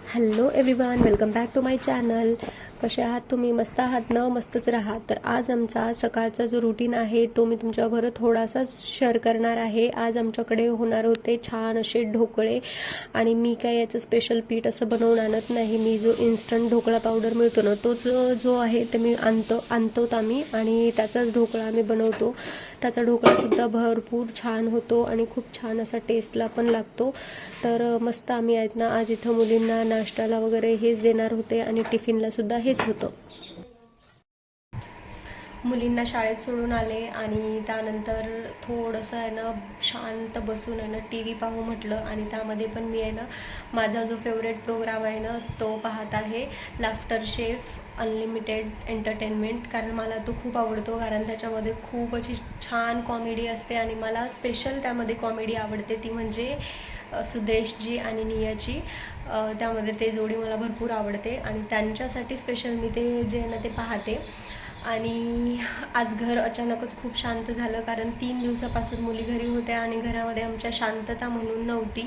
Hello everyone, welcome back to my channel. कसे आहात तुम्ही? मस्त आहात ना? मस्तच राहा. तर आज आमचा सकाळचा जो रुटीन आहे तो मी तुमच्याबरोबर थोडासा शेअर करणार आहे. आज आमच्याकडे होणार होते छान असे ढोकळे, आणि मी काय याचं स्पेशल पीठ असं बनवून आणत नाही. मी जो इन्स्टंट ढोकळा पावडर मिळतो ना, तोच जो आहे ते मी आणतो आम्ही, आणि त्याचाच ढोकळा आम्ही बनवतो. त्याचा ढोकळासुद्धा भरपूर छान होतो आणि खूप छान असा टेस्टला पण लागतो. तर मस्त आम्ही आहेत ना आज इथं मुलींना नाश्त्याला वगैरे हेच देणार होते, आणि टिफिनला सुद्धा हेच होतं. मुलींना शाळेत सोडून आले आणि त्यानंतर थोडंसं आहे ना शांत बसून आहे ना टी व्ही पाहू म्हटलं, आणि त्यामध्ये पण मी आहे ना माझा जो फेवरेट प्रोग्राम आहे ना तो पाहत आहे, लाफ्टर शेफ अनलिमिटेड एंटरटेनमेंट. कारण मला तो खूप आवडतो, कारण त्याच्यामध्ये खूप अशी छान कॉमेडी असते, आणि मला स्पेशल त्यामध्ये कॉमेडी आवडते ती म्हणजे सुदेशजी आणि नियाची. त्यामध्ये ते जोडी मला भरपूर आवडते, आणि त्यांच्यासाठी स्पेशल मी ते जे आहे ना ते पाहते. आणि आज घर अचानकच खूप शांत झालं, कारण 3 दिवसापासून मुली घरी होत्या आणि घरामध्ये आमच्या शांतता म्हणून नव्हती.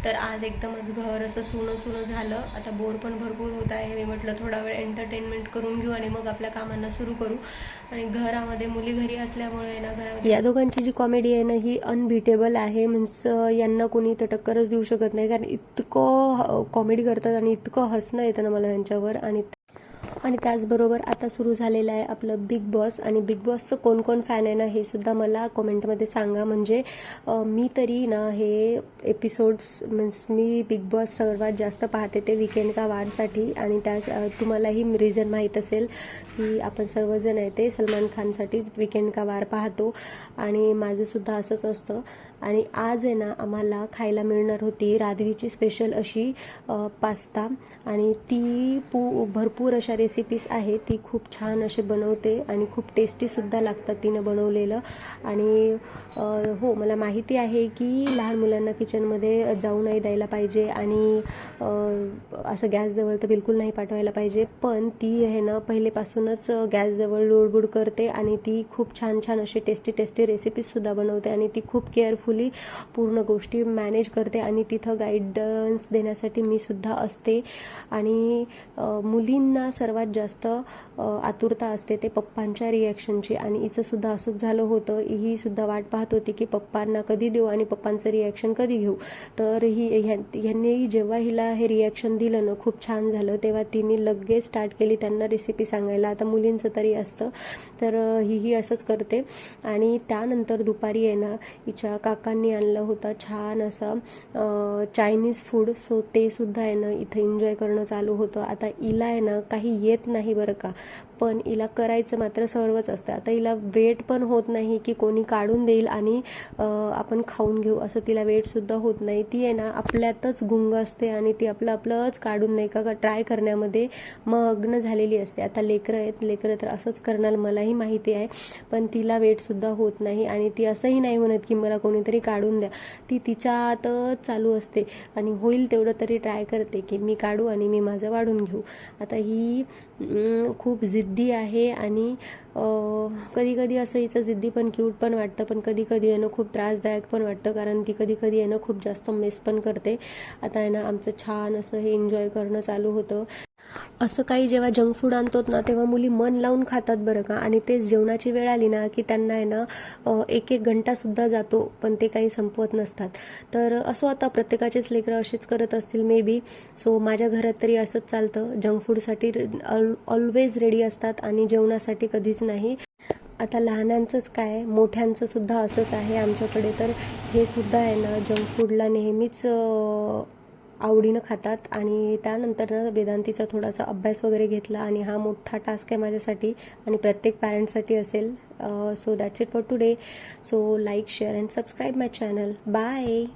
तर आज एकदमच घर असं सुनं झालं. आता बोर पण भरपूर होत आहे. मी म्हटलं थोडा वेळ एंटरटेनमेंट करून घेऊ आणि मग आपल्या कामांना सुरू करू. आणि घरामध्ये मुली घरी असल्यामुळे ना घरामध्ये या दोघांची जी कॉमेडी आहे ना ही अनबिटेबल आहे. मीन्स यांना कोणी तर टक्करच देऊ शकत नाही, कारण इतकं कॉमेडी करतात आणि इतकं हसणं येतं ना मला यांच्यावर. आणि त्याचबरोबर आता सुरू झालेलं आहे आपलं बिग बॉस, आणि बिग बॉसचं कोण कोण फॅन आहे ना हे सुद्धा मला कमेंटमध्ये सांगा. म्हणजे मी तरी ना हे एपिसोड्स मीन्स मी बिग बॉस सर्वात जास्त पाहते ते वीकेंड का वारसाठी. आणि त्याच तुम्हालाही रिझन माहीत असेल की आपण सर्वजण आहे ते सलमान खानसाठीच वीकेंड का वार पाहतो, आणि माझंसुद्धा असंच असतं. आणि आज आहे ना आम्हाला खायला मिळणार होती राधवीची स्पेशल अशी पास्ता, आणि ती भरपूर अशा रेसिपीज आहेत. ती खूप छान असे बनवते आणि खूप टेस्टीसुद्धा लागतात तिनं बनवलेलं. आणि हो, मला माहिती आहे की लहान मुलांना किचनमध्ये जाऊ नाही द्यायला पाहिजे, आणि असं गॅसजवळ तर बिलकुल नाही पाठवायला पाहिजे. पण ती आहे ना पहिलेपासूनच गॅसजवळ लुडबुड करते, आणि ती खूप छान छान असे टेस्टी रेसिपीजसुद्धा बनवते, आणि ती खूप केअरफुली पूर्ण गोष्टी मॅनेज करते, आणि तिथं गाईडन्स देण्यासाठी मी सुद्धा असते. आणि मुलींना सर्वात जास्त आतुरता असते ते पप्पांच्या रिॲक्शनची, आणि हिचंसुद्धा असंच झालं होतं. ही सुद्धा वाट पाहत होती की पप्पांना कधी देऊ आणि पप्पांचं रिॲक्शन कधी घेऊ. तर ह्यांनी जेव्हा हिला हे रिॲक्शन दिलं ना खूप छान झालं, तेव्हा तिने लगेच स्टार्ट केली त्यांना रेसिपी सांगायला. आता मुलींचं तरी असतं, तर ही असंच करते. आणि त्यानंतर दुपारी आहे ना हिच्या काकांनी आणलं होतं छान असं चायनीज फूड. सो ते सुद्धा आहे ना इथं एन्जॉय करणं चालू होतं. आता हिला आहे ना काही येत नाही बरं का, पण हिला करायचं मात्र सर्वच असतं. आता हिला वेट पण होत नाही की कोणी काढून देईल आणि आपण खाऊन घेऊ, असं तिला वेटसुद्धा होत नाही. ती आहे ना आपल्यातच गुंग असते, आणि ती आपलंच काढून नाही का ट्राय करण्यामध्ये मग्न झालेली असते. आता लेकरं तर असंच करणार मलाही माहिती आहे, पण तिला वेटसुद्धा होत नाही, आणि ती असंही नाही म्हणत की मला कोणीतरी काढून द्या. ती तिच्यातच चालू असते, आणि होईल तेवढं तरी ट्राय करते की मी काढू आणि मी माझं वाढून घेऊ. आता ही खूप जिद्दी आहे, आणि कधी कधी असं हिचं जिद्दी पण क्यूट पण वाटतं, पण कधी कधी आहे ना खूप त्रासदायक पण वाटतं, कारण ती कधी कधी आहे ना खूप जास्त मेस पण करते. आता आहे ना आमचं छान असं हे एन्जॉय करणं चालू होतं. असं काही जेव्हा जंक फूड आणतो ना तेव्हा मुली मन लावून खातात बरं का, आणि तेच जेवणाची वेळ आली ना की त्यांना आहे ना एक घंटासुद्धा जातो, पण ते काही संपवत नसतात. तर असं आता प्रत्येकाचेच लेकरं असेच करत असतील मे बी. सो माझ्या घरात तरी असंच चालतं, जंक फूडसाठी ऑलवेज रेडी असतात आणि जेवणासाठी कधीच नाही. आता लहानांचंच काय, मोठ्यांचं सुद्धा असंच आहे आमच्याकडे. तर हे सुद्धा आहे ना जंक फूडला नेहमीच आवडीनं खातात. आणि त्यानंतर ना वेदांतीचा थोडासा अभ्यास वगैरे घेतला, आणि हा मोठा टास्क आहे माझ्यासाठी आणि प्रत्येक पॅरेंट्ससाठी असेल. So that's it for today. So like, share and subscribe my channel. Bye.